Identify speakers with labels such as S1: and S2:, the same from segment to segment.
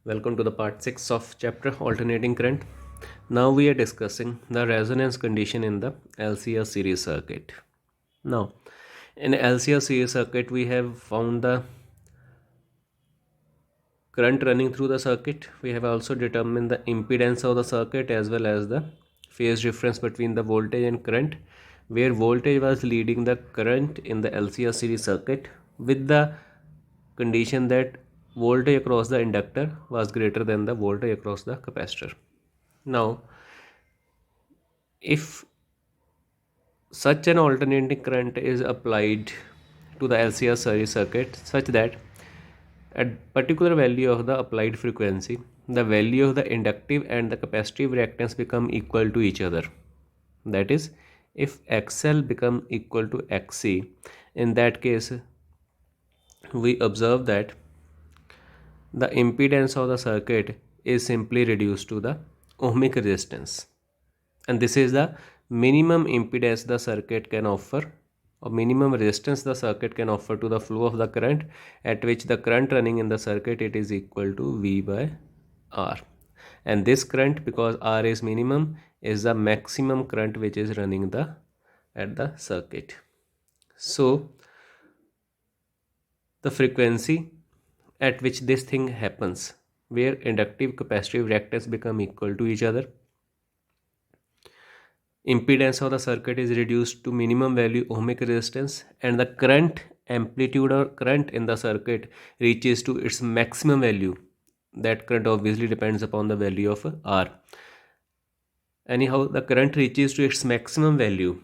S1: Welcome to the part 6 of chapter Alternating Current. Now we are discussing the resonance condition in the LCR series circuit. Now, in LCR series circuit, we have found the current running through the circuit. We have also determined the impedance of the circuit as well as the phase difference between the voltage and current, where voltage was leading the current in the LCR series circuit with the condition that voltage across the inductor was greater than the voltage across the capacitor. Now, if such an alternating current is applied to the LCR series circuit such that at particular value of the applied frequency, the value of the inductive and the capacitive reactance become equal to each other. That is, if XL become equal to XC, in that case, we observe that the impedance of the circuit is simply reduced to the ohmic resistance, and this is the minimum impedance the circuit can offer, or minimum resistance the circuit can offer to the flow of the current, at which the current running in the circuit it is equal to V by R. And this current, because R is minimum, is the maximum current which is running at the circuit. So the frequency at which this thing happens, where inductive capacitive reactance become equal to each other, impedance of the circuit is reduced to minimum value ohmic resistance, and the current amplitude or current in the circuit reaches to its maximum value. That current obviously depends upon the value of R. Anyhow, the current reaches to its maximum value,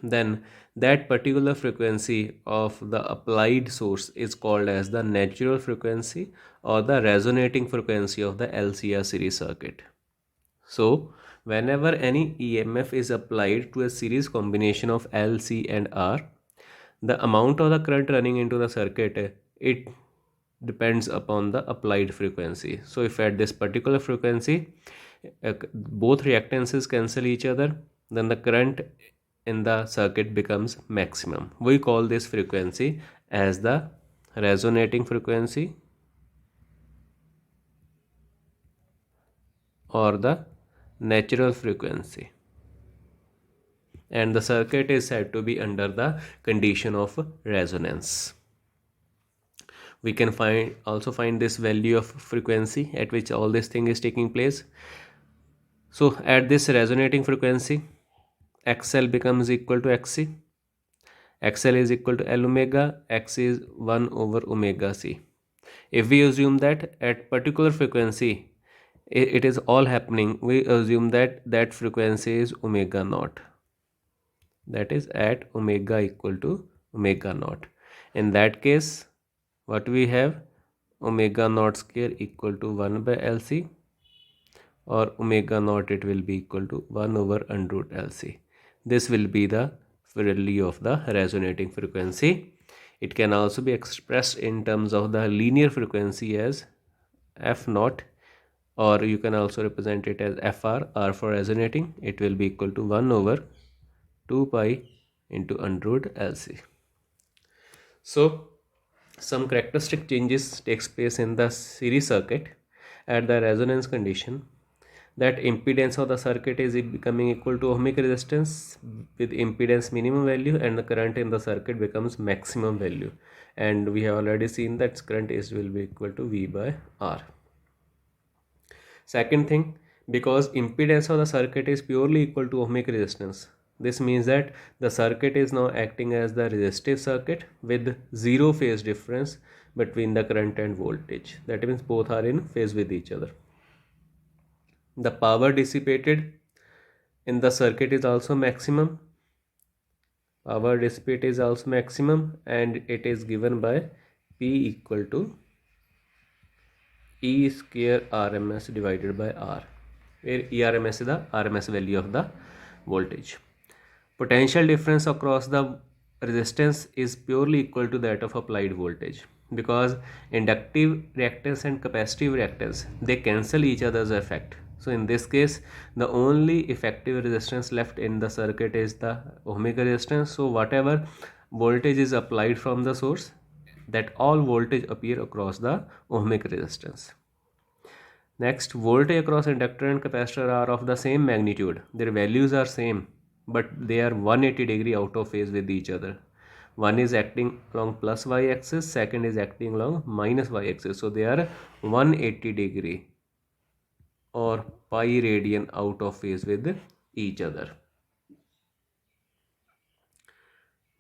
S1: then that particular frequency of the applied source is called as the natural frequency or the resonating frequency of the LCR series circuit. So, whenever any EMF is applied to a series combination of L, C and R, the amount of the current running into the circuit, it depends upon the applied frequency. So, if at this particular frequency, both reactances cancel each other, then the current in the circuit becomes maximum. We call this frequency as the resonating frequency or the natural frequency, and the circuit is said to be under the condition of resonance. We can also find this value of frequency at which all this thing is taking place. So at this resonating frequency, XL becomes equal to XC. XL is equal to L omega, X is 1 over omega C. If we assume that at particular frequency it is all happening, we assume that that frequency is omega naught. That is at omega equal to omega naught. In that case, what we have, omega naught square equal to 1 by LC, or omega naught it will be equal to 1 over under root LC. This will be the value of the resonating frequency. It can also be expressed in terms of the linear frequency as F naught, or you can also represent it as FR, R for resonating. It will be equal to 1 over 2 pi into under root LC. So some characteristic changes takes place in the series circuit at the resonance condition, that impedance of the circuit is becoming equal to ohmic resistance with impedance minimum value, and the current in the circuit becomes maximum value, and we have already seen that current will be equal to V by R. Second thing, because impedance of the circuit is purely equal to ohmic resistance, this means that the circuit is now acting as the resistive circuit with zero phase difference between the current and voltage. That means both are in phase with each other. The power dissipated in the circuit is also maximum. Power dissipate is also maximum, and it is given by P equal to E square RMS divided by R, where ERMS is the RMS value of the voltage. Potential difference across the resistance is purely equal to that of applied voltage, because inductive reactance and capacitive reactance, they cancel each other's effect. So in this case, the only effective resistance left in the circuit is the ohmic resistance. So whatever voltage is applied from the source, that all voltage appear across the ohmic resistance. Next, voltage across inductor and capacitor are of the same magnitude. Their values are same, but they are 180 degree out of phase with each other. One is acting along plus y axis, second is acting along minus y axis. So they are 180 degree or pi radian out of phase with each other.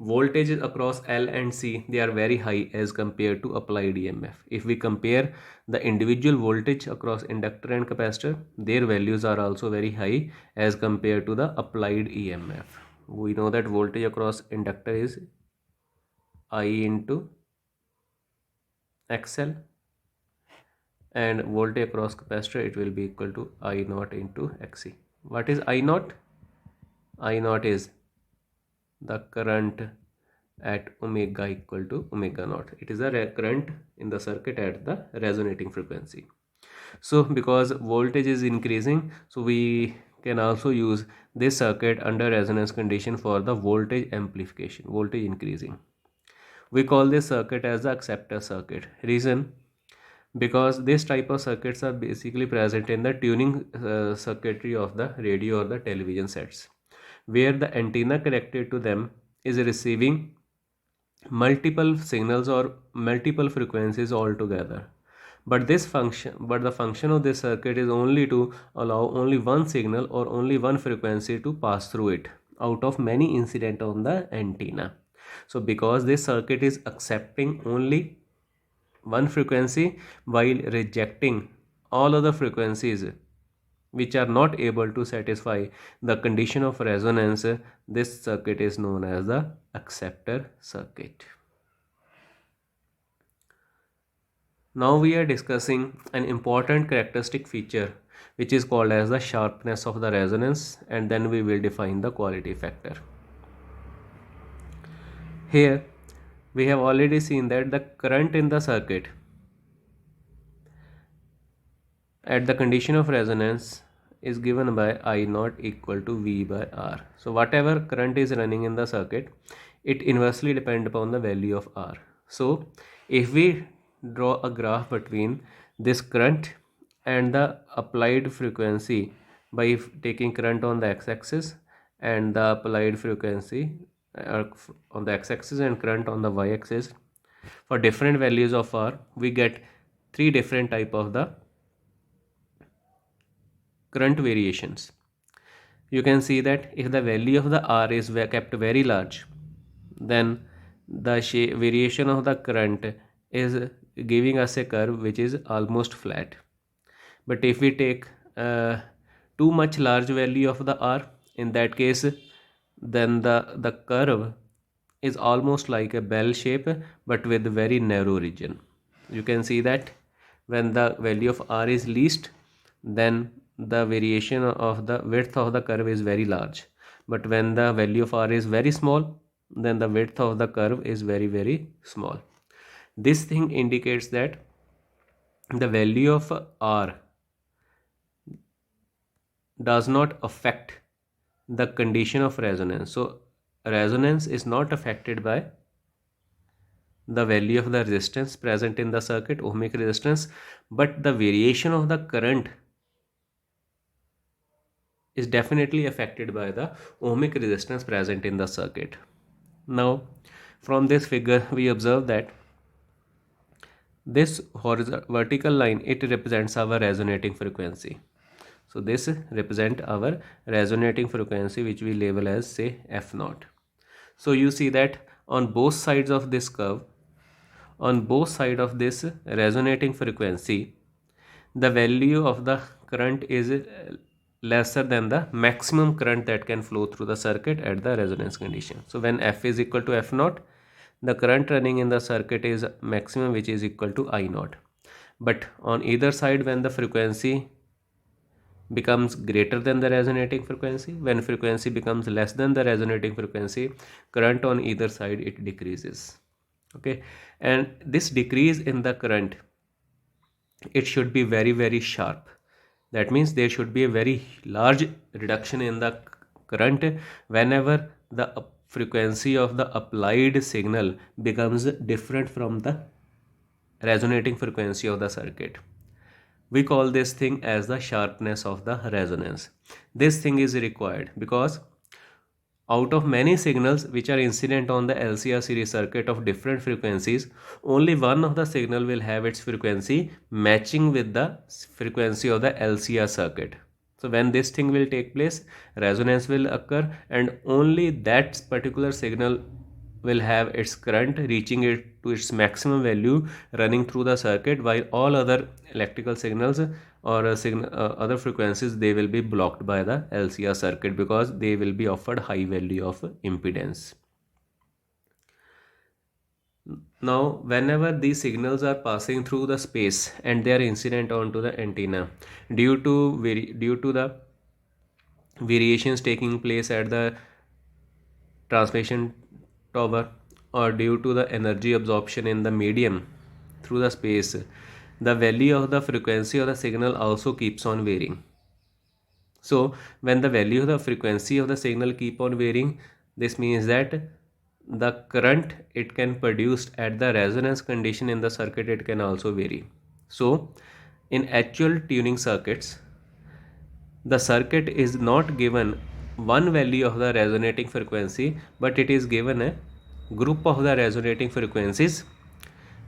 S1: Voltages across L and C, they are very high as compared to applied EMF. If we compare the individual voltage across inductor and capacitor, their values are also very high as compared to the applied EMF. We know that voltage across inductor is I into XL, and voltage across capacitor, it will be equal to I naught into XC. What is I naught? I naught is the current at omega equal to omega naught. It is a current in the circuit at the resonating frequency. So because voltage is increasing, so we can also use this circuit under resonance condition for the voltage amplification, voltage increasing. We call this circuit as the acceptor circuit. Reason, because this type of circuits are basically present in the tuning circuitry of the radio or the television sets, where the antenna connected to them is receiving multiple signals or multiple frequencies altogether. But the function of this circuit is only to allow only one signal or only one frequency to pass through it out of many incident on the antenna. So because this circuit is accepting only one frequency while rejecting all other frequencies which are not able to satisfy the condition of resonance, this circuit is known as the acceptor circuit. Now we are discussing an important characteristic feature which is called as the sharpness of the resonance, and then we will define the quality factor. Here we have already seen that the current in the circuit at the condition of resonance is given by I naught equal to V by R. So whatever current is running in the circuit, it inversely depends upon the value of R. So if we draw a graph between this current and the applied frequency by taking current on the x-axis and the applied frequency on the x-axis and current on the y-axis, for different values of R, we get three different type of the current variations. You can see that if the value of the R is kept very large, then the variation of the current is giving us a curve which is almost flat. But if we take too much large value of the R, in that case then the curve is almost like a bell shape but with very narrow region. You can see that when the value of R is least, then the variation of the width of the curve is very large, but when the value of R is very small, then the width of the curve is very small. This thing indicates that the value of R does not affect the condition of resonance. So resonance is not affected by the value of the resistance present in the circuit, ohmic resistance, but the variation of the current is definitely affected by the ohmic resistance present in the circuit. Now from this figure we observe that this vertical line, it represents our resonating frequency. So this represent our resonating frequency which we label as say F naught. So you see that on both sides of this curve, on both sides of this resonating frequency, the value of the current is lesser than the maximum current that can flow through the circuit at the resonance condition. So when F is equal to F naught, the current running in the circuit is maximum, which is equal to I naught. But on either side, when the frequency becomes greater than the resonating frequency, when frequency becomes less than the resonating frequency, current on either side, it decreases. Okay, and this decrease in the current, it should be very sharp. That means there should be a very large reduction in the current whenever the frequency of the applied signal becomes different from the resonating frequency of the circuit. We call this thing as the sharpness of the resonance. This thing is required because out of many signals which are incident on the LCR series circuit of different frequencies, only one of the signal will have its frequency matching with the frequency of the LCR circuit. So when this thing will take place, resonance will occur, and only that particular signal will have its current reaching it to its maximum value running through the circuit, while all other electrical signals or other frequencies, they will be blocked by the LCR circuit because they will be offered high value of impedance. Now whenever these signals are passing through the space and they are incident onto the antenna, due to the variations taking place at the transmission tower, or due to the energy absorption in the medium through the space, the value of the frequency of the signal also keeps on varying. So when the value of the frequency of the signal keep on varying, this means that the current it can produce at the resonance condition in the circuit, it can also vary. So in actual tuning circuits, the circuit is not given one value of the resonating frequency, but it is given a group of the resonating frequencies.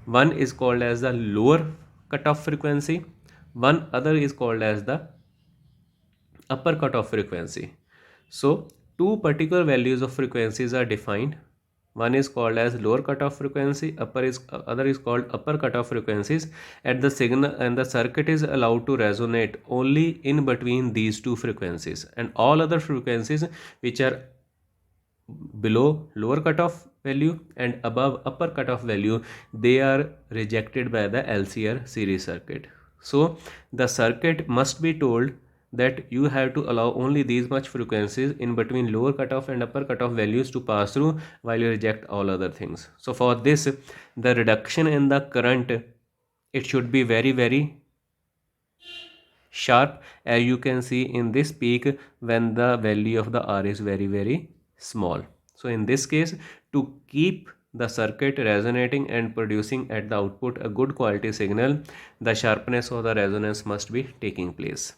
S1: One is called as the lower cutoff frequency, one other is called as the upper cutoff frequency. So two particular values of frequencies are defined. One is called as lower cutoff frequency, other is called upper cutoff frequencies, and the signal and the circuit is allowed to resonate only in between these two frequencies, and all other frequencies which are below lower cutoff value and above upper cutoff value, they are rejected by the LCR series circuit. So the circuit must be told that you have to allow only these much frequencies in between lower cutoff and upper cutoff values to pass through, while you reject all other things. So for this, the reduction in the current, it should be very sharp, as you can see in this peak when the value of the R is very small. So in this case, to keep the circuit resonating and producing at the output a good quality signal, the sharpness of the resonance must be taking place.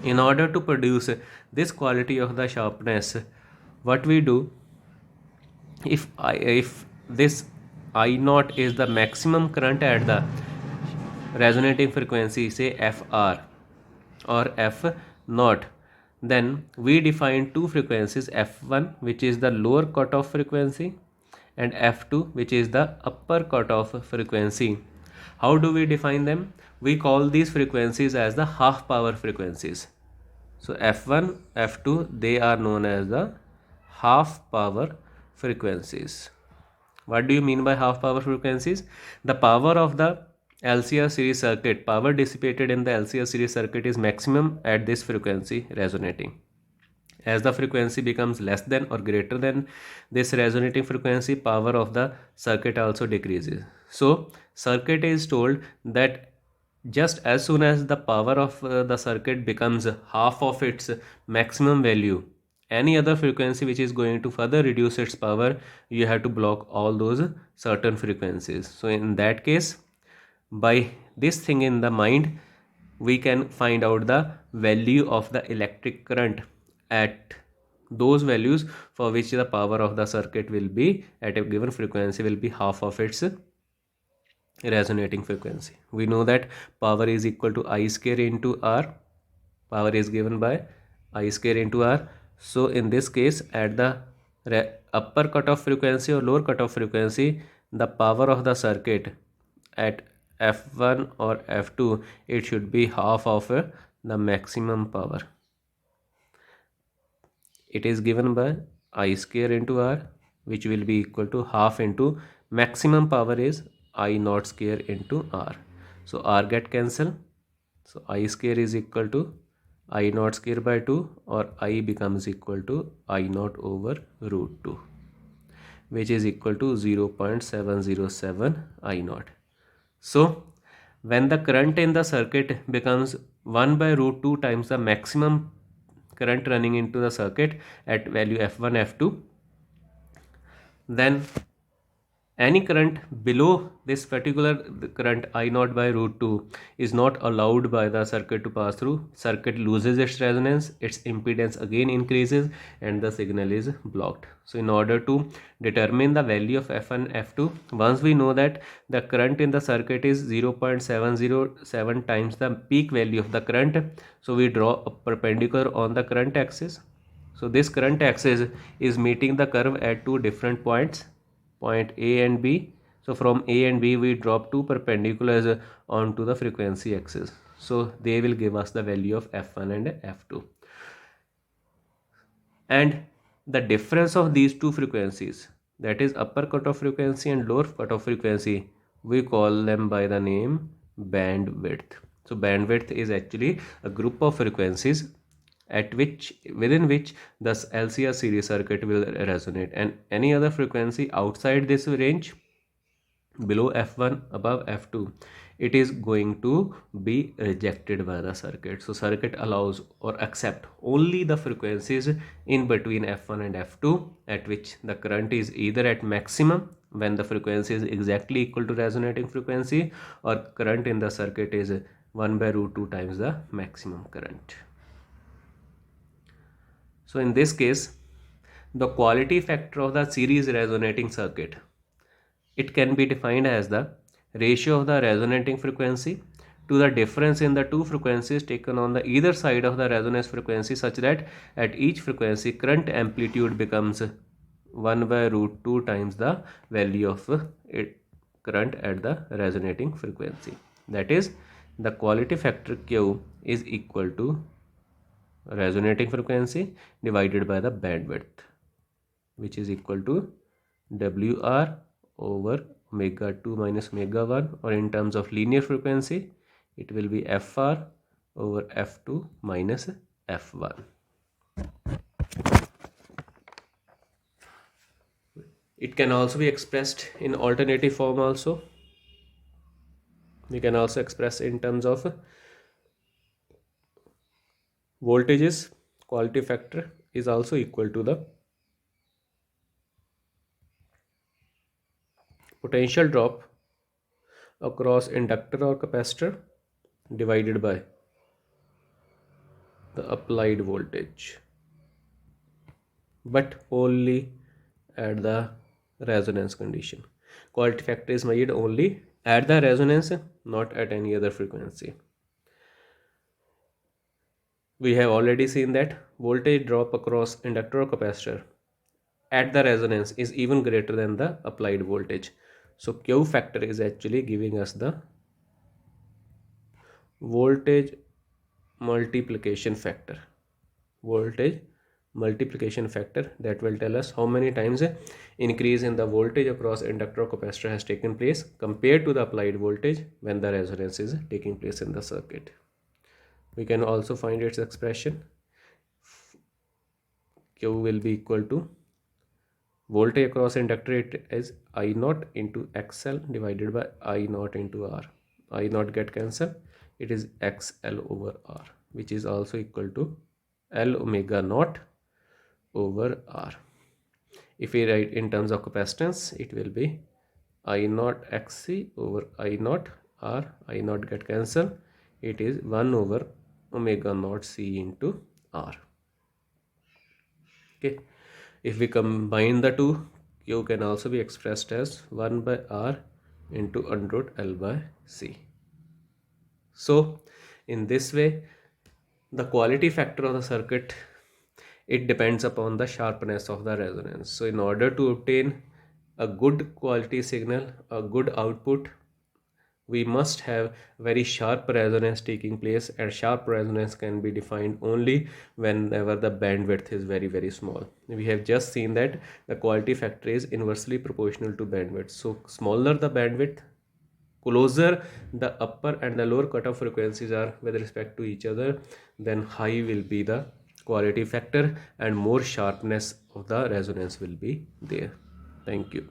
S1: In order to produce this quality of the sharpness, what we do, if this I naught is the maximum current at the resonating frequency, say FR or F naught, then we define two frequencies, F1 which is the lower cutoff frequency and F2 which is the upper cutoff frequency. How do we define them? We call these frequencies as the half power frequencies. So F1, F2, they are known as the half power frequencies. What do you mean by half power frequencies? The power of the LCR series circuit, power dissipated in the LCR series circuit is maximum at this frequency resonating. As the frequency becomes less than or greater than this resonating frequency, power of the circuit also decreases. So circuit is told that just as soon as the power of the circuit becomes half of its maximum value, any other frequency which is going to further reduce its power, you have to block all those certain frequencies. So in that case, by this thing in the mind, we can find out the value of the electric current at those values for which the power of the circuit will be at a given frequency will be half of its resonating frequency. We know that power is equal to I square into R. Power is given by I square into R. So in this case, at the upper cutoff frequency or lower cutoff frequency, the power of the circuit at F1 or F2, it should be half of the maximum power. It is given by I square into R, which will be equal to half into maximum power is I naught square into R. So R get cancel. So I square is equal to I naught square by 2, or I becomes equal to I naught over root 2, which is equal to 0.707 I naught. So when the current in the circuit becomes 1 by root 2 times the maximum current running into the circuit at value F1, F2, then Any current below this particular current I naught by root 2 is not allowed by the circuit to pass through. Circuit loses its resonance, its impedance again increases, and the signal is blocked. So in order to determine the value of F1, F2, once we know that the current in the circuit is 0.707 times the peak value of the current, so we draw a perpendicular on the current axis. So this current axis is meeting the curve at two different points, point A and B. So from A and B we drop two perpendiculars onto the frequency axis. So they will give us the value of F1 and F2. And the difference of these two frequencies, that is upper cutoff frequency and lower cutoff frequency, we call them by the name bandwidth. So bandwidth is actually a group of frequencies at which within which the LCR series circuit will resonate, and any other frequency outside this range, below F1 above F2, it is going to be rejected by the circuit. So circuit allows or accept only the frequencies in between F1 and F2 at which the current is either at maximum when the frequency is exactly equal to resonating frequency, or current in the circuit is 1 by root 2 times the maximum current. So in this case, the quality factor of the series resonating circuit, it can be defined as the ratio of the resonating frequency to the difference in the two frequencies taken on the either side of the resonance frequency, such that at each frequency current amplitude becomes 1 by root 2 times the value of current at the resonating frequency. That is, the quality factor Q is equal to resonating frequency divided by the bandwidth, which is equal to WR over omega 2 minus omega 1, or in terms of linear frequency it will be FR over F2 minus F1. It can also be expressed in alternative form also. We can also express in terms of voltages. Quality factor is also equal to the potential drop across inductor or capacitor divided by the applied voltage, but only at the resonance condition. Quality factor is measured only at the resonance, not at any other frequency. We have already seen that voltage drop across inductor or capacitor at the resonance is even greater than the applied voltage. So Q factor is actually giving us the voltage multiplication factor. Voltage multiplication factor that will tell us how many times increase in the voltage across inductor or capacitor has taken place compared to the applied voltage when the resonance is taking place in the circuit. We can also find its expression. Q will be equal to voltage across inductor, it is I naught into XL divided by I naught into R. I naught get cancelled, it is XL over R, which is also equal to L omega naught over R. If we write in terms of capacitance, it will be I naught XC over I naught R. I naught get cancelled, it is 1 over omega naught C into R. Okay. If we combine the two, Q can also be expressed as 1 by R into under root L by C. So in this way, the quality factor of the circuit, it depends upon the sharpness of the resonance. So in order to obtain a good quality signal, a good output, we must have very sharp resonance taking place, and sharp resonance can be defined only whenever the bandwidth is very small. We have just seen that the quality factor is inversely proportional to bandwidth. So smaller the bandwidth, closer the upper and the lower cutoff frequencies are with respect to each other, then high will be the quality factor and more sharpness of the resonance will be there. Thank you.